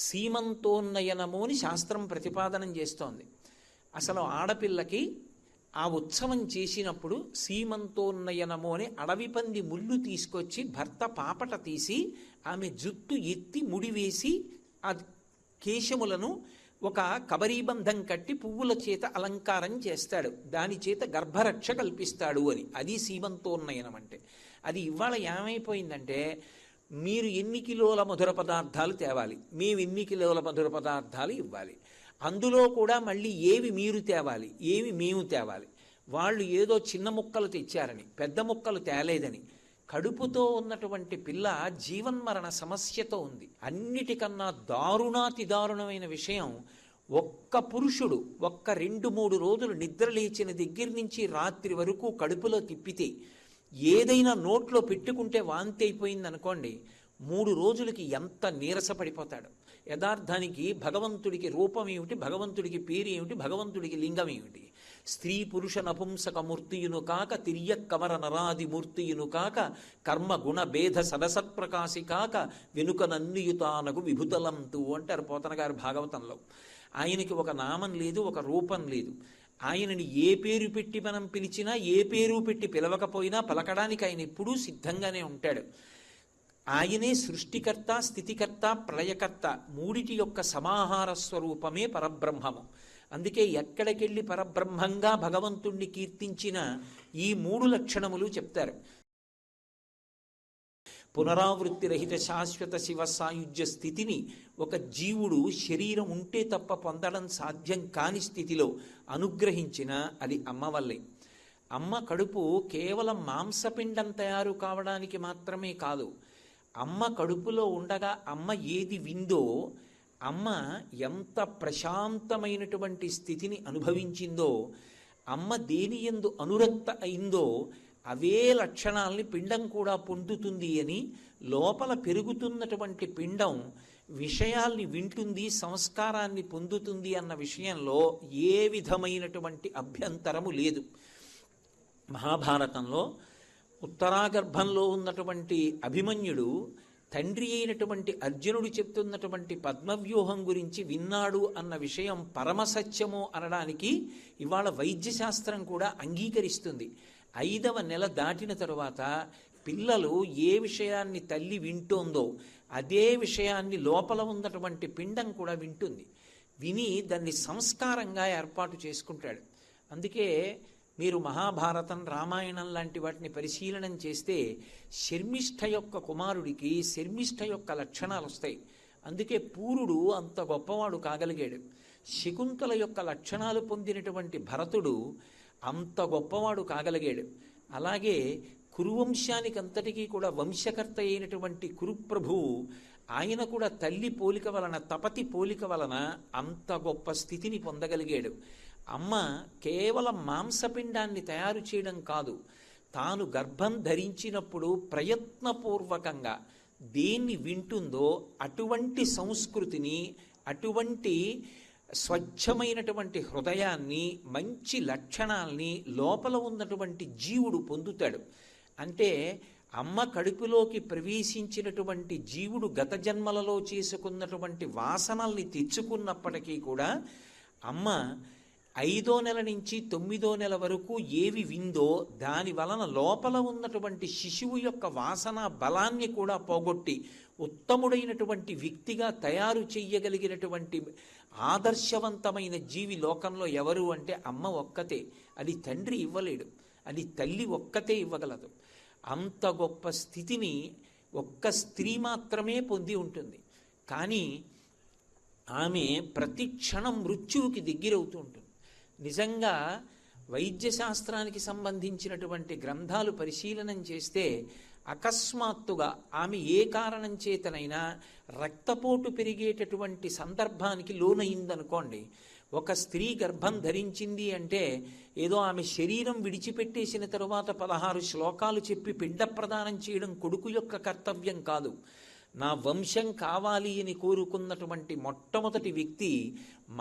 సీమంతోన్నయనము అని శాస్త్రం ప్రతిపాదనం చేస్తోంది. అసలు ఆడపిల్లకి ఆ ఉత్సవం చేసినప్పుడు సీమంతోన్నయనము అని అడవి పంది ముళ్ళు తీసుకొచ్చి భర్త పాపట తీసి ఆమె జుట్టు ఎత్తి ముడివేసి ఆ కేశములను ఒక కబరీబంధం కట్టి పువ్వుల చేత అలంకారం చేస్తాడు, దాని చేత గర్భరక్ష కల్పిస్తాడు అని. అది సీమంతోన్నయనం అంటే. అది ఇవాళ ఏమైపోయిందంటే, మీరు ఎన్ని కిలోల మధుర పదార్థాలు తేవాలి, మేము ఎన్ని కిలోల మధుర పదార్థాలు ఇవ్వాలి, అందులో కూడా మళ్ళీ ఏవి మీరు తేవాలి ఏవి మేము తేవాలి. వాళ్ళు ఏదో చిన్న ముక్కలు తెచ్చారని పెద్ద ముక్కలు తేలేదని. కడుపుతో ఉన్నటువంటి పిల్ల జీవన్మరణ సమస్యతో ఉంది. అన్నిటికన్నా దారుణాతి దారుణమైన విషయం, ఒక్క పురుషుడు 2-3 రోజులు నిద్ర లేచిన దగ్గర నుంచి రాత్రి వరకు కడుపులో తిప్పితే, ఏదైనా నోట్లో పెట్టుకుంటే వాంతి అయిపోయింది అనుకోండి, 3 రోజులకి ఎంత నీరసపడిపోతాడు. యథార్థానికి భగవంతుడికి రూపం ఏమిటి, భగవంతుడికి పేరు ఏమిటి, భగవంతుడికి లింగం ఏమిటి? స్త్రీ పురుష నపుంసక మూర్తియును కాక తిర్యక్కమర నరాది మూర్తియును కాక కర్మ గుణ భేద సదసత్ప్రకాశి కాక వెనుక నన్నియుతానకు విభుతలంతు అంటారు పోతన గారు భాగవతంలో. ఆయనకి ఒక నామం లేదు, ఒక రూపం లేదు. ఆయనని ఏ పేరు పెట్టి మనం పిలిచినా, ఏ పేరు పెట్టి పిలవకపోయినా పలకడానికి ఆయన ఎప్పుడూ సిద్ధంగానే ఉంటాడు. ఆయనే సృష్టికర్త, స్థితికర్త, ప్రళయకర్త, మూడిటి యొక్క సమాహార స్వరూపమే పరబ్రహ్మము. అందుకే ఎక్కడికెళ్ళి పరబ్రహ్మంగా భగవంతుణ్ణి కీర్తించిన ఈ 3 లక్షణములు చెప్తారు. పునరావృత్తి రహిత శాశ్వత శివ సాయుధ్య స్థితిని ఒక జీవుడు శరీరం ఉంటే తప్ప పొందడం సాధ్యం కాని స్థితిలో అనుగ్రహించిన అది అమ్మ వల్లే. అమ్మ కడుపు కేవలం మాంసపిండం తయారు కావడానికి మాత్రమే కాదు. అమ్మ కడుపులో ఉండగా అమ్మ ఏది విందో, అమ్మ ఎంత ప్రశాంతమైనటువంటి స్థితిని అనుభవించిందో, అమ్మ దేని యందు అనురక్త అయిందో అవే లక్షణాల్ని పిండం కూడా పొందుతుంది అని. లోపల పెరుగుతున్నటువంటి పిండం విషయాల్ని వింటుంది, సంస్కారాన్ని పొందుతుంది అన్న విషయంలో ఏ విధమైనటువంటి అభ్యంతరము లేదు. మహాభారతంలో ఉత్తరాగర్భంలో ఉన్నటువంటి అభిమన్యుడు తండ్రి అయినటువంటి అర్జునుడు చెప్తున్నటువంటి పద్మవ్యూహం గురించి విన్నాడు అన్న విషయం పరమసత్యము అనడానికి ఇవాళ వైద్యశాస్త్రం కూడా అంగీకరిస్తుంది. 5వ నెల దాటిన తరువాత పిల్లలు ఏ విషయాన్ని తల్లి వింటోందో అదే విషయాన్ని లోపల ఉన్నటువంటి పిండం కూడా వింటుంది. విని దాన్ని సంస్కారంగా ఏర్పాటు చేసుకుంటాడు. అందుకే మీరు మహాభారతం, రామాయణం లాంటి వాటిని పరిశీలనం చేస్తే శర్మిష్ఠ యొక్క కుమారుడికి శర్మిష్ఠ యొక్క లక్షణాలు వస్తాయి. అందుకే పూరుడు అంత గొప్పవాడు కాగలిగాడు. శకుంతల యొక్క లక్షణాలు పొందినటువంటి భరతుడు అంత గొప్పవాడు కాగలిగాడు. అలాగే కురువంశానికి అంతటికీ కూడా వంశకర్త అయినటువంటి కురుప్రభువు, ఆయన కూడా తల్లి పోలిక వలన, తపతి పోలిక వలన అంత గొప్ప స్థితిని పొందగలిగాడు. అమ్మ కేవలం మాంసపిండాన్ని తయారు చేయడం కాదు, తాను గర్భం ధరించినప్పుడు ప్రయత్నపూర్వకంగా దేన్ని వింటుందో అటువంటి సంస్కృతిని, అటువంటి స్వచ్ఛమైనటువంటి హృదయాన్ని, మంచి లక్షణాల్ని లోపల ఉన్నటువంటి జీవుడు పొందుతాడు. అంటే అమ్మ కడుపులోకి ప్రవేశించినటువంటి జీవుడు గత జన్మలలో చేసుకున్నటువంటి వాసనల్ని తెచ్చుకున్నప్పటికీ కూడా అమ్మ 5వ నెల నుంచి 9వ నెల వరకు ఏవి విందో దాని వలన లోపల ఉన్నటువంటి శిశువు యొక్క వాసన బలాన్ని కూడా పోగొట్టి ఉత్తముడైనటువంటి వ్యక్తిగా తయారు చెయ్యగలిగినటువంటి ఆదర్శవంతమైన జీవి లోకంలో ఎవరు అంటే అమ్మ ఒక్కతే. అది తండ్రి ఇవ్వలేడు, అది తల్లి ఒక్కతే ఇవ్వగలదు. అంత గొప్ప స్థితిని ఒక్క స్త్రీ మాత్రమే పొంది ఉంటుంది. కానీ ఆమె ప్రతి క్షణం మృత్యువుకి దగ్గరవుతూ ఉంటుంది. నిజంగా వైద్యశాస్త్రానికి సంబంధించినటువంటి గ్రంథాలు పరిశీలనం చేస్తే అకస్మాత్తుగా ఆమె ఏ కారణం చేతనైనా రక్తపోటు పెరిగేటటువంటి సందర్భానికి లోనయిందనుకోండి, ఒక స్త్రీ గర్భం ధరించింది అంటే ఏదో ఆమె శరీరం విడిచిపెట్టేసిన తరువాత 16 శ్లోకాలు చెప్పి పిండ ప్రదానం చేయడం కొడుకు యొక్క కర్తవ్యం కాదు. నా వంశం కావాలి అని కోరుకున్నటువంటి మొట్టమొదటి వ్యక్తి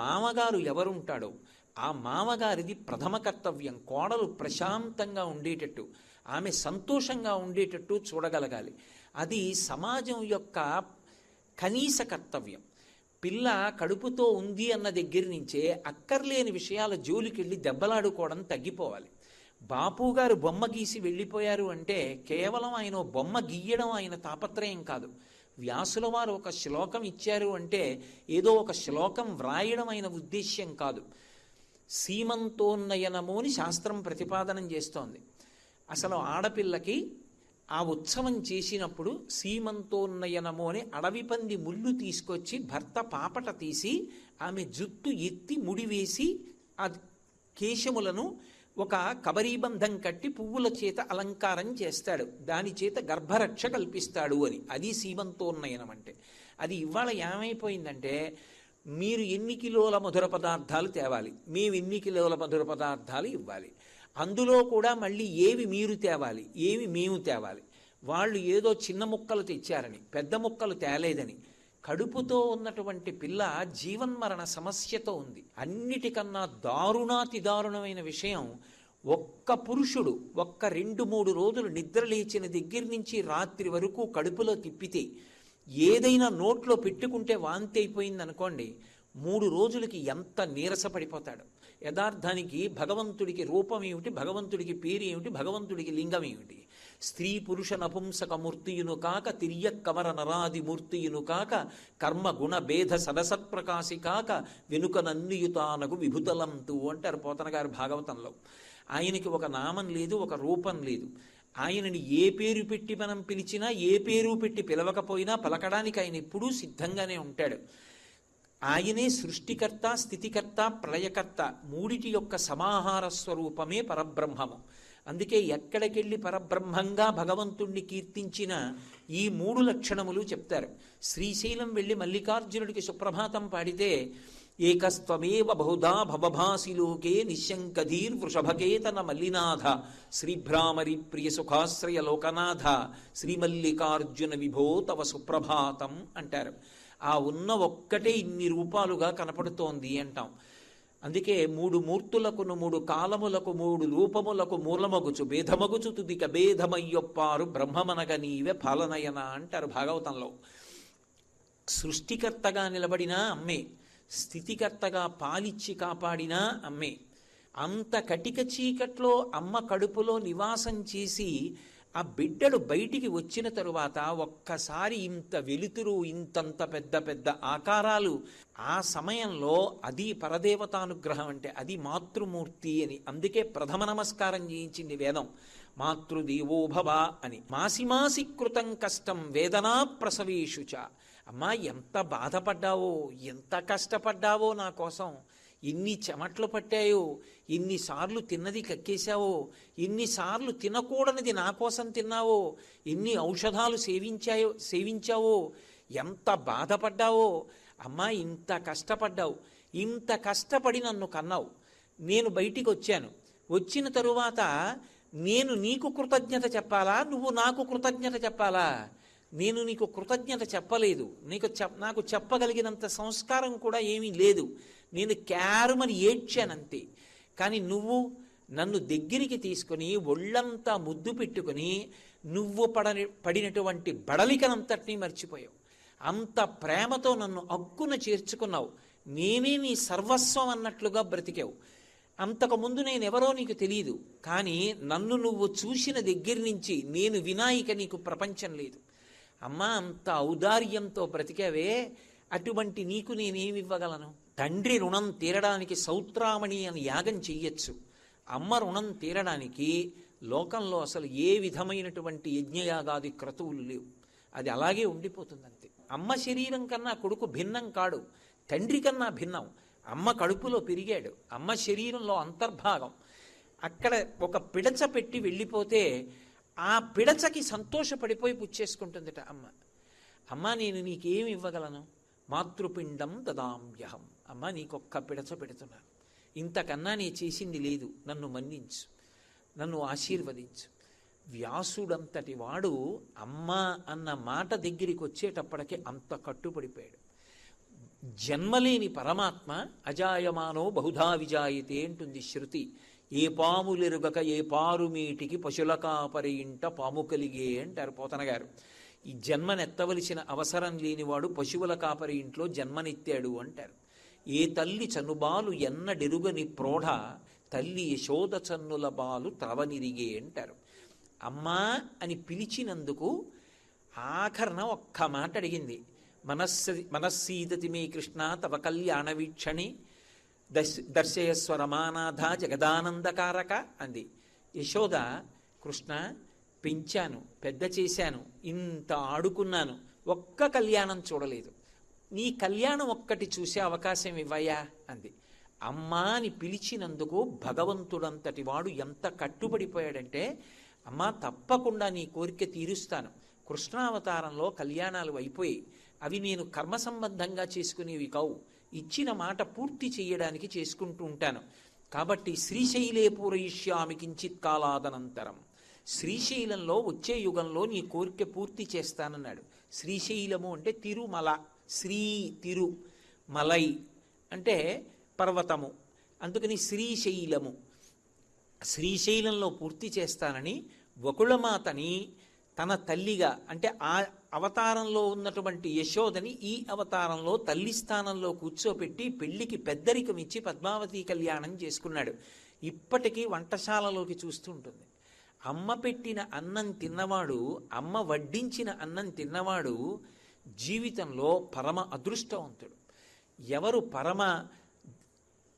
మామగారు ఎవరుంటాడో ఆ మామగారిది ప్రథమ కర్తవ్యం. కోడలు ప్రశాంతంగా ఉండేటట్టు, ఆమె సంతోషంగా ఉండేటట్టు చూడగలగాలి. అది సమాజం యొక్క కనీస కర్తవ్యం. పిల్ల కడుపుతో ఉంది అన్న దగ్గర నుంచే అక్కర్లేని విషయాల జోలికెళ్ళి దెబ్బలాడుకోవడం తగ్గిపోవాలి. బాపు గారు బొమ్మ గీసి వెళ్ళిపోయారు అంటే కేవలం ఆయన బొమ్మ గీయడం ఆయన తాపత్రయం కాదు. వ్యాసుల వారు ఒక శ్లోకం ఇచ్చారు అంటే ఏదో ఒక శ్లోకం వ్రాయడం ఆయన ఉద్దేశ్యం కాదు. సీమంతోన్నయనము అని శాస్త్రం ప్రతిపాదనం చేస్తోంది. అసలు ఆడపిల్లకి ఆ ఉత్సవం చేసినప్పుడు సీమంతోన్నయనము అని అడవి పంది ముళ్ళు తీసుకొచ్చి భర్త పాపట తీసి ఆమె జుట్టు ఎత్తి ముడివేసి ఆ కేశములను ఒక కబరీబంధం కట్టి పువ్వుల చేత అలంకారం చేస్తాడు, దాని చేత గర్భరక్ష కల్పిస్తాడు అని. అది సీమంతోన్నయనం అంటే. అది ఇవాళ ఏమైపోయిందంటే మీరు ఎన్ని కిలోల మధుర పదార్థాలు తేవాలి, మేము ఎన్ని కిలోల మధుర పదార్థాలు ఇవ్వాలి, అందులో కూడా మళ్ళీ ఏవి మీరు తేవాలి ఏవి మేము తేవాలి. వాళ్ళు ఏదో చిన్న ముక్కలు తెచ్చారని పెద్ద ముక్కలు తేలేదని. కడుపుతో ఉన్నటువంటి పిల్ల జీవన్మరణ సమస్యతో ఉంది. అన్నిటికన్నా దారుణాతి దారుణమైన విషయం, ఒక్క పురుషుడు 2-3 రోజులు నిద్ర లేచిన దగ్గర నుంచి రాత్రి వరకు కడుపులో తిప్పితే, ఏదైనా నోట్లో పెట్టుకుంటే వాంతి అయిపోయింది అనుకోండి, 3 రోజులకి ఎంత నీరసపడిపోతాడు. యథార్థానికి భగవంతుడికి రూపం ఏమిటి, భగవంతుడికి పేరు ఏమిటి, భగవంతుడికి లింగం ఏమిటి? స్త్రీ పురుష నపుంసక మూర్తియును కాక తిర్యక్కమర నరాది మూర్తియును కాక కర్మ గుణ భేద సదసత్ప్రకాశి కాక వెనుక నన్నియుతానకు విభుతలంతు అంటారు పోతన గారు భాగవతంలో. ఆయనకి ఒక నామం లేదు, ఒక రూపం లేదు. ఆయనని ఏ పేరు పెట్టి మనం పిలిచినా, ఏ పేరు పెట్టి పిలవకపోయినా పలకడానికి ఆయన ఎప్పుడూ సిద్ధంగానే ఉంటాడు. ఆయనే సృష్టికర్త, స్థితికర్త, ప్రళయకర్త, మూడిటి యొక్క సమాహార స్వరూపమే పరబ్రహ్మము. అందుకే ఎక్కడికెళ్ళి పరబ్రహ్మంగా భగవంతుణ్ణి కీర్తించిన ఈ 3 లక్షణములు చెప్తారు. శ్రీశైలం వెళ్ళి మల్లికార్జునుడికి సుప్రభాతం పాడితే ఏకస్త్వమేవ బహుధా భవభాసి లోకే నిశంకధీర్ వృషభకేతన మల్లినాథ శ్రీభ్రామరి ప్రియ సుఖాశ్రయ లోకనాథ శ్రీమల్లికార్జున విభో తవ సుప్రభాతం అంటారు. ఆ ఉన్న ఒక్కటే ఇన్ని రూపాలుగా కనపడుతోంది అంటాం. అందుకే 3 మూర్తులకును 3 కాలములకు 3 రూపములకు మూలమగుచు భేదమగుచు తుదిక భేదమయ్యొప్పారు బ్రహ్మమనగ నీవే పాలనయన అంటారు భాగవతంలో. సృష్టికర్తగా నిలబడినా అమ్మే, స్థితికర్తగా పాలిచ్చి కాపాడినా అమ్మే. అంత కటిక చీకట్లో అమ్మ కడుపులో నివాసం చేసి ఆ బిడ్డడు బయటికి వచ్చిన తరువాత ఒక్కసారి ఇంత వెలుతురు, ఇంతంత పెద్ద పెద్ద ఆకారాలు, ఆ సమయంలో అది పరదేవతానుగ్రహం అంటే అది మాతృమూర్తి అని. అందుకే ప్రథమ నమస్కారం చేయించింది వేదం, మాతృదేవో భవ అని. మాసి మాసి కృతం కష్టం వేదనా ప్రసవేషుచ. అమ్మా ఎంత బాధపడ్డావో, ఎంత కష్టపడ్డావో నా కోసం, ఎన్ని చెమట్లు పట్టాయో, ఎన్నిసార్లు తిన్నది కక్కేశావో, ఎన్నిసార్లు తినకూడనిది నా కోసం తిన్నావో, ఎన్ని ఔషధాలు సేవించావో, ఎంత బాధపడ్డావో. అమ్మా ఇంత కష్టపడ్డావు, ఇంత కష్టపడి నన్ను కన్నావు, నేను బయటికి వచ్చాను, వచ్చిన తరువాత నేను నీకు కృతజ్ఞత చెప్పాలా, నువ్వు నాకు కృతజ్ఞత చెప్పాలా? నేను నీకు కృతజ్ఞత చెప్పలేదు, నాకు చెప్పగలిగినంత సంస్కారం కూడా ఏమీ లేదు. నేను క్యారుమని ఏడ్చానంతే. కానీ నువ్వు నన్ను దగ్గరికి తీసుకుని ఒళ్ళంతా ముద్దు పెట్టుకుని నువ్వు పడినటువంటి బడలికనంతటినీ మర్చిపోయావు. అంత ప్రేమతో నన్ను అక్కున చేర్చుకున్నావు. నేనే నీ సర్వస్వం అన్నట్లుగా బ్రతికావు. అంతకుముందు నేనెవరో నీకు తెలియదు, కానీ నన్ను నువ్వు చూసిన దగ్గర నుంచి నేను వినాయిక నీకు ప్రపంచం లేదు. అమ్మా అంత ఔదార్యంతో బ్రతికావే, అటువంటి నీకు నేనేమివ్వగలను? తండ్రి రుణం తీరడానికి సౌత్రామణి అని యాగం చెయ్యొచ్చు. అమ్మ రుణం తీరడానికి లోకంలో అసలు ఏ విధమైనటువంటి యజ్ఞయాగాది క్రతువులు లేవు. అది అలాగే ఉండిపోతుందంతే. అమ్మ శరీరం కన్నా కొడుకు భిన్నం కాడు, తండ్రి కన్నా భిన్నం. అమ్మ కడుపులో పెరిగాడు, అమ్మ శరీరంలో అంతర్భాగం. అక్కడ ఒక పిడచ పెట్టి వెళ్ళిపోతే ఆ పిడచకి సంతోషపడిపోయి పుచ్చేసుకుంటుందట అమ్మ. అమ్మ నేను నీకేమి ఇవ్వగలను? మాతృపిండం దదామ్యహం. అమ్మ నీకొక్క పిడచ పెడుతున్నాను, ఇంతకన్నా నీ చేసింది లేదు, నన్ను మన్నించు, నన్ను ఆశీర్వదించు. వ్యాసుడంతటి వాడు అమ్మ అన్న మాట దగ్గరికి వచ్చేటప్పటికే అంత కట్టుపడిపోయాడు. జన్మలేని పరమాత్మ అజాయమానో బహుధా విజాయితే అంటుంది శృతి. ఏ పాములెరుగక ఏ పారుమీటికి పశుల కాపరి ఇంట పాము కలిగే అంటారు పోతన గారు. ఈ జన్మనెత్తవలసిన అవసరం లేనివాడు పశువుల కాపరి ఇంట్లో జన్మనెత్తాడు అంటారు. ఏ తల్లి చనుబాలు ఎన్నడెరుగని ప్రోఢ తల్లి యశోద చన్నుల బాలు త్రవనిరిగే అంటారు. అమ్మా అని పిలిచినందుకు ఆఖరణ ఒక్క మాట అడిగింది. మనస్సీదతి మే కృష్ణ తవ కళ్యాణ వీక్షణి దర్శయస్వ రమానాథ జగదానందకారక అంది. యశోద, కృష్ణ పెంచాను, పెద్ద చేశాను, ఇంత ఆడుకున్నాను, ఒక్క కళ్యాణం చూడలేదు, నీ కళ్యాణం ఒక్కటి చూసే అవకాశం ఇవ్వయా అంది. అమ్మా అని పిలిచినందుకు భగవంతుడంతటి వాడు ఎంత కట్టుబడిపోయాడంటే, అమ్మా తప్పకుండా నీ కోరిక తీరుస్తాను. కృష్ణావతారంలో కళ్యాణాలు అయిపోయి అవి నేను కర్మ సంబంధంగా చేసుకునేవి కావు, ఇచ్చిన మాట పూర్తి చేయడానికి చేసుకుంటూ ఉంటాను. కాబట్టి శ్రీశైలే పూరయిష్యామి కించిత్ కాలాదనంతరం, శ్రీశైలంలో వచ్చే యుగంలో నీ కోరిక పూర్తి చేస్తానన్నాడు. శ్రీశైలము అంటే తిరుమల, శ్రీ తిరు, మలై అంటే పర్వతము, అందుకని శ్రీశైలము. శ్రీశైలంలో పూర్తి చేస్తానని వకుళమాతని తన తల్లిగా, అంటే ఆ అవతారంలో ఉన్నటువంటి యశోదని ఈ అవతారంలో తల్లి స్థానంలో కూర్చోపెట్టి పెళ్లికి పెద్దరికం ఇచ్చి పద్మావతి కళ్యాణం చేసుకున్నాడు. ఇప్పటికీ వంటశాలలోకి చూస్తూ ఉంటుంది. అమ్మ పెట్టిన అన్నం తిన్నవాడు, అమ్మ వడ్డించిన అన్నం తిన్నవాడు జీవితంలో పరమ అదృష్టవంతుడు. ఎవరు పరమ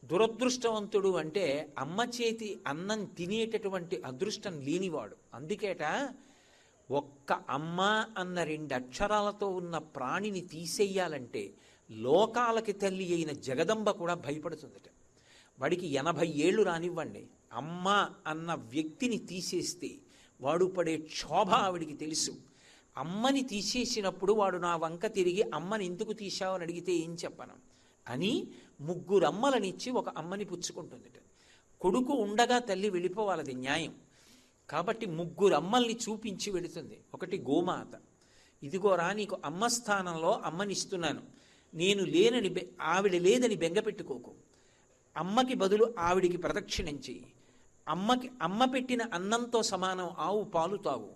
దురదృష్టవంతుడు అంటే అమ్మ చేతి అన్నం తినేటటువంటి అదృష్టం లేనివాడు. అందుకేట ఒక్క అమ్మ అన్న 2 అక్షరాలతో ఉన్న ప్రాణిని తీసేయాలంటే లోకాలకి తల్లి అయిన జగదంబ కూడా భయపడుతుందట. వాడికి 80 ఏళ్ళు రానివ్వండి, అమ్మ అన్న వ్యక్తిని తీసేస్తే వాడు పడే క్షోభ ఆవిడికి తెలుసు. అమ్మని తీసేసినప్పుడు వాడు నా వంక తిరిగి అమ్మని ఎందుకు తీశావని అడిగితే ఏం చెప్పను అని 3 అమ్మలనిచ్చి ఒక అమ్మని పుచ్చుకుంటుందిట. కొడుకు ఉండగా తల్లి వెళ్ళిపోవాలది న్యాయం. కాబట్టి 3 అమ్మల్ని చూపించి వెళుతుంది. ఒకటి గోమాత, ఇదిగోరా నీకు అమ్మ స్థానంలో అమ్మనిస్తున్నాను, నేను లేనని ఆవిడ లేదని బెంగపెట్టుకోకు, అమ్మకి బదులు ఆవిడికి ప్రదక్షిణం చెయ్యి, అమ్మ పెట్టిన అన్నంతో సమానం ఆవు పాలు తాగు,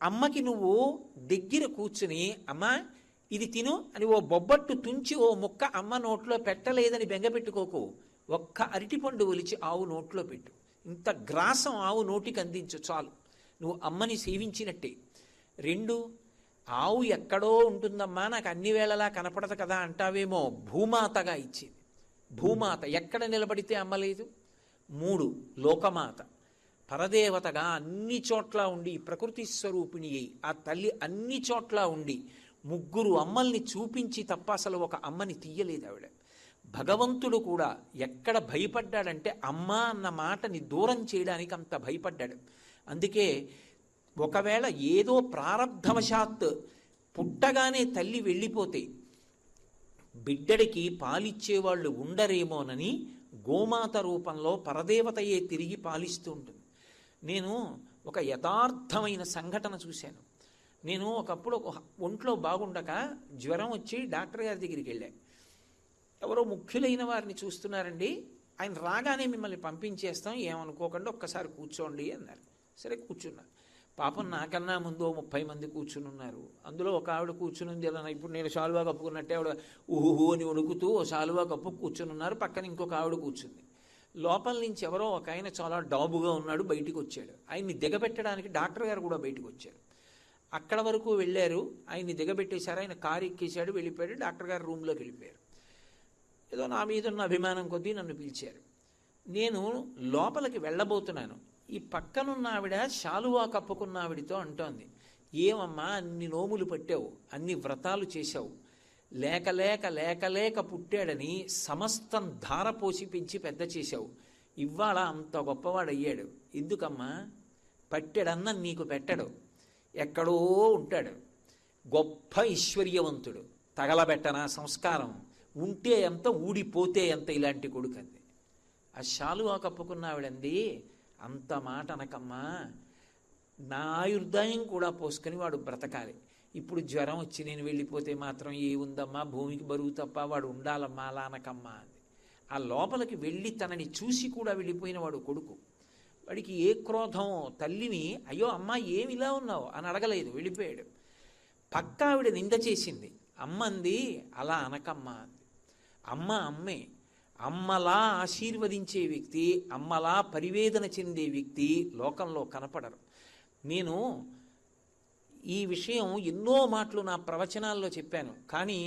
అమ్మకి నువ్వు దగ్గర కూర్చుని అమ్మా ఇది తిను అని ఓ బొబ్బట్టు తుంచి ఓ ముక్క అమ్మ నోట్లో పెట్టలేదని బెంగపెట్టుకోకు, ఒక్క అరటిపండు ఒలిచి ఆవు నోట్లో పెట్టు, ఇంత గ్రాసం ఆవు నోటికి అందించు చాలు, నువ్వు అమ్మని సేవించినట్టే. 2, ఆవు ఎక్కడో ఉంటుందమ్మా నాకు అన్ని వేళలా కనపడదు కదా అంటావేమో, భూమాతగా ఇచ్చింది. భూమాత ఎక్కడ నిలబడితే అమ్మలేదు. 3, లోకమాత, పరదేవతగా అన్ని చోట్ల ఉండి ప్రకృతి స్వరూపిణి అయి ఆ తల్లి అన్ని చోట్ల ఉండి 3 అమ్మల్ని చూపించి తప్ప అసలు ఒక అమ్మని తీయలేదు ఆవిడ. భగవంతుడు కూడా ఎక్కడ భయపడ్డాడంటే అమ్మ అన్న మాటని దూరం చేయడానికి అంత భయపడ్డాడు. అందుకే ఒకవేళ ఏదో ప్రారబ్ధవశాత్ పుట్టగానే తల్లి వెళ్ళిపోతే బిడ్డడికి పాలిచ్చేవాళ్ళు ఉండరేమోనని గోమాత రూపంలో పరదేవతయే తిరిగి పాలిస్తూ ఉంటుంది. నేను ఒక యథార్థమైన సంఘటన చూశాను. నేను ఒకప్పుడు ఒంట్లో బాగుండక జ్వరం వచ్చి డాక్టర్ గారి దగ్గరికి వెళ్ళాను. ఎవరో ముఖ్యులైన వారిని చూస్తున్నారండి, ఆయన రాగానే మిమ్మల్ని పంపించేస్తాం, ఏమనుకోకుండా ఒక్కసారి కూర్చోండి అన్నారు. సరే కూర్చున్నా. పాపం నాకన్నా ముందు 30 మంది కూర్చుని ఉన్నారు. అందులో ఒక ఆవిడ కూర్చుని ఉంది. అలా ఇప్పుడు నేను శాలువా కప్పుకున్నట్టే ఆవిడ ఊహు అని వణుకుతూ ఓ శాలువా కప్పు కూర్చుని ఉన్నారు. పక్కన ఇంకొక ఆవిడ కూర్చుంది. లోపల నుంచి ఎవరో ఒక ఆయన చాలా డాబుగా ఉన్నాడు, బయటికి వచ్చాడు. ఆయన్ని దిగబెట్టడానికి డాక్టర్ గారు కూడా బయటకు వచ్చారు. అక్కడ వరకు వెళ్ళారు, ఆయన్ని దిగబెట్టేశారు. ఆయన కారు ఎక్కేశాడు, వెళ్ళిపోయాడు. డాక్టర్ గారు రూమ్లోకి వెళ్ళిపోయారు. ఏదో నా మీద ఉన్న అభిమానం కొద్దీ నన్ను పిలిచారు. నేను లోపలికి వెళ్ళబోతున్నాను. ఈ పక్కనున్న ఆవిడ శాలువా కప్పుకున్న ఆవిడితో అంటోంది, ఏమమ్మా అన్ని నోములు పట్టావు, అన్ని వ్రతాలు చేశావు, లేక లేక లేక లేక పుట్టాడని సమస్తం ధారపోసి పెంచి పెద్ద చేశావు, ఇవాళ అంత గొప్పవాడయ్యాడు, ఎందుకమ్మా? పట్టెడన్న నీకు పెట్టడు, ఎక్కడో ఉంటాడు, గొప్ప ఐశ్వర్యవంతుడు, తగలబెట్టనా సంస్కారం, ఉంటే ఎంత ఊడిపోతే ఎంత ఇలాంటి కొడుకు అంది. ఆ శాలువా కప్పుకున్న ఆవిడంది, అంత మాట అనకమ్మా, నా ఆయుర్దాయం కూడా పోసుకొని వాడు బ్రతకాలి, ఇప్పుడు జ్వరం వచ్చి నేను వెళ్ళిపోతే మాత్రం ఏముందమ్మా, భూమికి బరువు తప్ప వాడు ఉండాలమ్మా, అలా అనకమ్మా అంది. ఆ లోపలికి వెళ్ళి తనని చూసి కూడా వెళ్ళిపోయిన వాడు కొడుకు. వాడికి ఏ క్రోధం, తల్లిని అయ్యో అమ్మా ఏమిలా ఉన్నావు అని అడగలేదు, వెళ్ళిపోయాడు. పక్క ఆవిడ నింద చేసింది. అమ్మ అంది, అలా అనకమ్మ అంది. అమ్మ అమ్మే. అమ్మలా ఆశీర్వదించే వ్యక్తి, అమ్మలా పరివేదన చెందే వ్యక్తి లోకంలో కనపడరు. నేను ఈ విషయం ఎన్నో మాటలు నా ప్రవచనాల్లో చెప్పాను. కానీ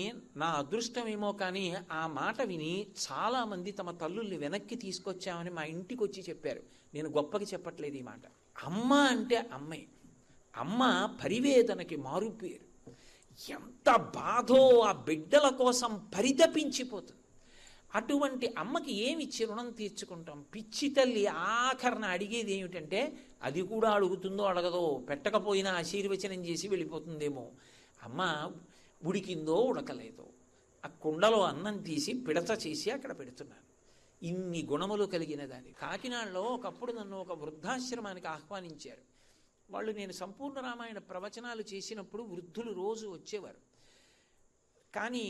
నా అదృష్టం ఏమో కానీ ఆ మాట విని చాలామంది తమ తల్లుల్ని వెనక్కి తీసుకొచ్చామని మా ఇంటికి వచ్చి చెప్పారు. నేను గొప్పకి చెప్పట్లేదు ఈ మాట. అమ్మ అంటే అమ్మే. అమ్మ పరివేదనకి మారుపేరు. ఎంత బాధో ఆ బిడ్డల కోసం పరితపించిపోతుంది. అటువంటి అమ్మకి ఏమిచ్చి రుణం తీర్చుకుంటాం? పిచ్చి తల్లి ఆఖరణ అడిగేది ఏమిటంటే, అది కూడా అడుగుతుందో అడగదో, పెట్టకపోయినా ఆశీర్వచనం చేసి వెళ్ళిపోతుందేమో. అమ్మ ఉడికిందో ఉడకలేదో, ఆ కుండలో అన్నం తీసి పిడత చేసి అక్కడ పెడుతున్నాను. ఇన్ని గుణములు కలిగిన దాన్ని. కాకినాడలో ఒకప్పుడు నన్ను ఒక వృద్ధాశ్రమానికి ఆహ్వానించారు. వాళ్ళు నేను సంపూర్ణ రామాయణ ప్రవచనాలు చేసినప్పుడు వృద్ధులు రోజు వచ్చేవారు. కానీ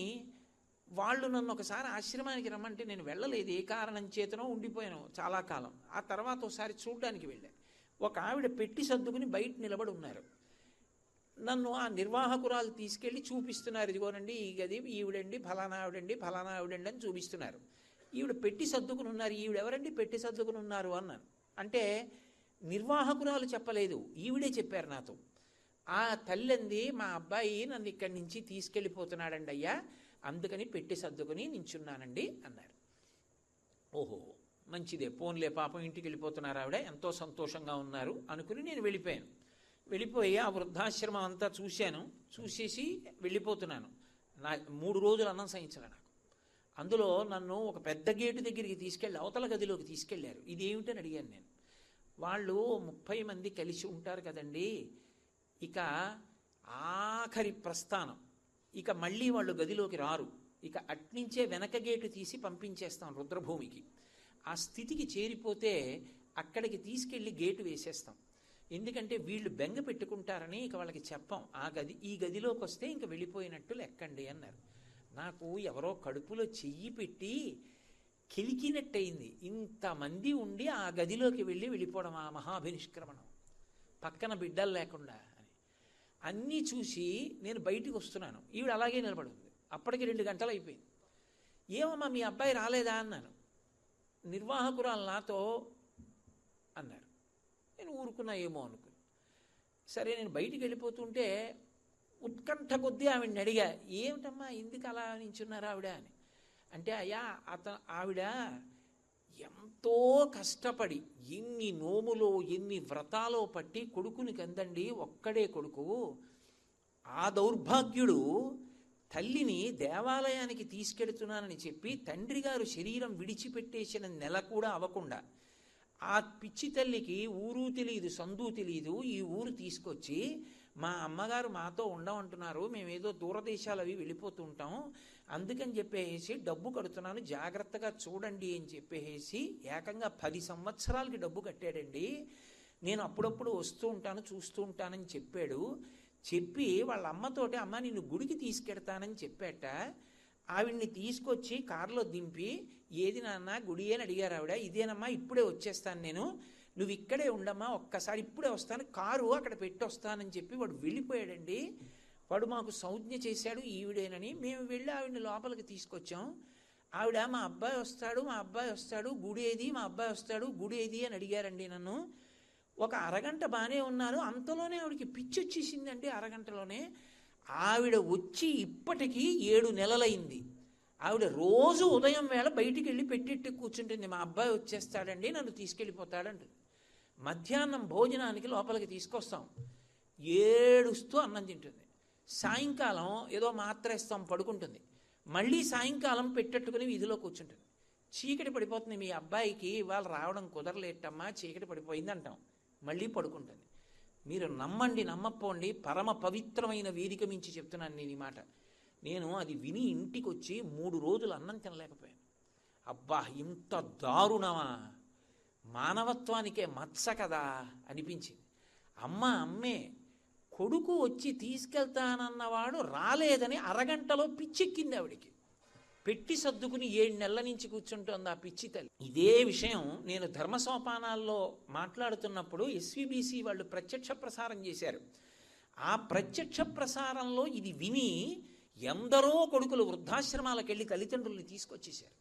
వాళ్ళు నన్ను ఒకసారి ఆశ్రమానికి రమ్మంటే నేను వెళ్ళలేదు. ఏ కారణం చేతనో ఉండిపోయాను చాలా కాలం. ఆ తర్వాత ఒకసారి చూడ్డానికి వెళ్ళాను. ఒక ఆవిడ పెట్టి సర్దుకుని బయట నిలబడి ఉన్నారు. నన్ను ఆ నిర్వాహకురాలు తీసుకెళ్ళి చూపిస్తున్నారు. ఇదిగోనండి ఈ గది, ఈవిడండి ఫలానా ఆవిడండి, ఫలానా ఆవిడండి అని చూపిస్తున్నారు. ఈవిడ పెట్టి సర్దుకుని ఉన్నారు. ఈవిడెవరండి పెట్టి సర్దుకుని ఉన్నారు అన్నాను. అంటే నిర్వాహకురాలు చెప్పలేదు, ఈవిడే చెప్పారు నాతో. ఆ తల్లింది, మా అబ్బాయి నన్ను ఇక్కడి నుంచి తీసుకెళ్ళిపోతున్నాడండి అయ్యా, అందుకని పెట్టి సర్దుకుని నించున్నానండి అన్నారు. ఓహో మంచిదే, పోన్లే పాపం ఇంటికి వెళ్ళిపోతున్నారు ఆవిడ, ఎంతో సంతోషంగా ఉన్నారు అనుకుని నేను వెళ్ళిపోయాను. వెళ్ళిపోయి ఆ వృద్ధాశ్రమం అంతా చూశాను. చూసేసి వెళ్ళిపోతున్నాను. 3 రోజులు అన్నం సహించలే నాకు. అందులో నన్ను ఒక పెద్ద గేటు దగ్గరికి తీసుకెళ్ళి అవతల గదిలోకి తీసుకెళ్లారు. ఇదేమిటని అడిగాను నేను. వాళ్ళు 30 మంది కలిసి ఉంటారు కదండి, ఇక ఆఖరి ప్రస్థానం, ఇక మళ్ళీ వాళ్ళు గదిలోకి రారు, ఇక అట్నుంచే వెనక గేటు తీసి పంపించేస్తాం రుద్రభూమికి. ఆ స్థితికి చేరిపోతే అక్కడికి తీసుకెళ్ళి గేటు వేసేస్తాం. ఎందుకంటే వీళ్ళు బెంగ పెట్టుకుంటారని ఇక వాళ్ళకి చెప్పాం. ఈ గదిలోకి వస్తే ఇంక వెళ్ళిపోయినట్టు లెక్కండి అన్నారు. నాకు ఎవరో కడుపులో చెయ్యి పెట్టి కిలికినట్టయింది. ఇంతమంది ఉండి ఆ గదిలోకి వెళ్ళిపోవడం, ఆ మహాభినిష్క్రమణం, పక్కన బిడ్డలు లేకుండా అని అన్నీ చూసి నేను బయటికి వస్తున్నాను. ఈవిడ అలాగే నిలబడింది. అప్పటికి 2 గంటలు అయిపోయింది. ఏమమ్మా మీ అబ్బాయి రాలేదా అన్నాను. నిర్వాహకురాలు నాతో అన్నారు. నేను ఊరుకున్నా ఏమో అనుకుని. సరే నేను బయటికి వెళ్ళిపోతుంటే ఉత్కంఠ కొద్దీ ఆవిడని అడిగా, ఏమిటమ్మా ఎందుకు అలా నించున్నారు ఆవిడ అని. అంటే అయ్యా ఆవిడ ఎంతో కష్టపడి ఎన్ని నోములో ఎన్ని వ్రతాలో పట్టి కొడుకుని కందండి, ఒక్కడే కొడుకు. ఆ దౌర్భాగ్యుడు తల్లిని దేవాలయానికి తీసుకెడుతున్నానని చెప్పి తండ్రి గారు శరీరం విడిచిపెట్టేసిన నెల కూడా అవ్వకుండా ఆ పిచ్చి తల్లికి ఊరు తెలియదు సందు తెలియదు ఈ ఊరు తీసుకొచ్చి, మా అమ్మగారు మాతో ఉండమంటున్నారు, మేమేదో దూరదేశాలు అవి వెళ్ళిపోతూ ఉంటాం, అందుకని చెప్పేసి డబ్బు కడుతున్నాను జాగ్రత్తగా చూడండి అని చెప్పేసి ఏకంగా 10 సంవత్సరాలకి డబ్బు కట్టాడండి. నేను అప్పుడప్పుడు వస్తూ ఉంటాను చూస్తూ ఉంటానని చెప్పాడు. చెప్పి వాళ్ళ అమ్మతోటి అమ్మ నిన్ను గుడికి తీసుకెడతానని చెప్పాట. ఆవిడ్ని తీసుకొచ్చి కారులో దింపి, ఏది నాన్న గుడి అని అడిగారు ఆవిడ. ఇదేనమ్మా ఇప్పుడే వచ్చేస్తాను నేను, నువ్వు ఇక్కడే ఉండమ్మా, ఒక్కసారి ఇప్పుడే వస్తాను, కారు అక్కడ పెట్టి వస్తానని చెప్పి వాడు వెళ్ళిపోయాడండి. వాడు మాకు సంజ్ఞ చేశాడు ఈవిడేనని. మేము వెళ్ళి ఆవిడని లోపలికి తీసుకొచ్చాం. ఆవిడ మా అబ్బాయి వస్తాడు గుడి ఏది, మా అబ్బాయి వస్తాడు గుడి ఏది అని అడిగారండి నన్ను. ఒక అరగంట బాగానే ఉన్నాను, అంతలోనే ఆవిడకి పిచ్చి వచ్చేసిందండి. అరగంటలోనే ఆవిడ వచ్చి ఇప్పటికీ 7 నెలలైంది. ఆవిడ రోజు ఉదయం వేళ బయటికి వెళ్ళి పెట్టెట్టి కూర్చుంటుంది, మా అబ్బాయి వచ్చేస్తాడండి నన్ను తీసుకెళ్ళిపోతాడంట. మధ్యాహ్నం భోజనానికి లోపలికి తీసుకొస్తాం, ఏడుస్తూ అన్నం తింటుంది. సాయంకాలం ఏదో మాత్ర ఇస్తాం పడుకుంటుంది. మళ్ళీ సాయంకాలం పెట్టెట్టుకుని వీధిలో కూర్చుంటుంది. చీకటి పడిపోతుంది, మీ అబ్బాయికి ఇవాళ రావడం కుదరలేటమ్మా చీకటి పడిపోయింది అంటాం, మళ్ళీ పడుకుంటుంది. మీరు నమ్మండి నమ్మపోండి, పరమ పవిత్రమైన వేదిక మించి చెప్తున్నాను నేను ఈ మాట. నేను అది విని ఇంటికి వచ్చి 3 రోజులు అన్నం తినలేకపోయాను. అబ్బా ఇంత దారుణమా, మానవత్వానికే మత్స కదా అనిపించింది. అమ్మే, కొడుకు వచ్చి తీసుకెళ్తానన్నవాడు రాలేదని అరగంటలో పిచ్చెక్కింది ఆవిడికి. పెట్టి సర్దుకుని 7 నెలల నుంచి కూర్చుంటోంది ఆ పిచ్చి తల్లి. ఇదే విషయం నేను ధర్మసోపానాల్లో మాట్లాడుతున్నప్పుడు SVBC వాళ్ళు ప్రత్యక్ష ప్రసారం చేశారు. ఆ ప్రత్యక్ష ప్రసారంలో ఇది విని ఎందరో కొడుకులు వృద్ధాశ్రమాలకు వెళ్ళి తల్లిదండ్రుల్ని తీసుకొచ్చేశారు.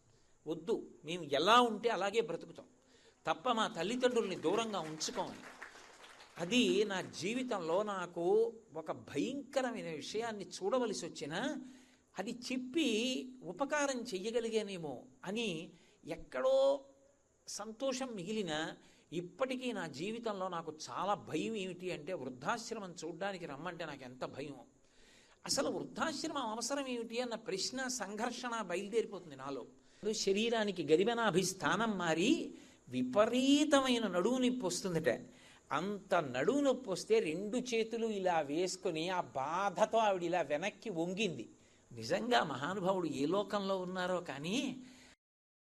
వద్దు, మేము ఎలా ఉంటే అలాగే బ్రతుకుతాం తప్ప మా తల్లిదండ్రుల్ని దూరంగా ఉంచుకోమని. అది నా జీవితంలో నాకు ఒక భయంకరమైన విషయాన్ని చూడవలసి వచ్చినా అది చెప్పి ఉపకారం చెయ్యగలిగానేమో అని ఎక్కడో సంతోషం మిగిలిన, ఇప్పటికీ నా జీవితంలో నాకు చాలా భయం ఏమిటి అంటే వృద్ధాశ్రమం చూడ్డానికి రమ్మంటే నాకు ఎంత భయం. అసలు వృద్ధాశ్రమం అవసరం ఏమిటి అన్న ప్రశ్న సంఘర్షణ బయలుదేరిపోతుంది నాలో. శరీరానికి గరిమనాభి స్థానం మారి విపరీతమైన నడువు నొప్పి వస్తుందట. అంత నడువు నొప్పి వస్తే 2 చేతులు ఇలా వేసుకొని ఆ బాధతో ఆవిడ ఇలా వెనక్కి వంగింది. నిజంగా మహానుభావుడు ఏ లోకంలో ఉన్నారో కానీ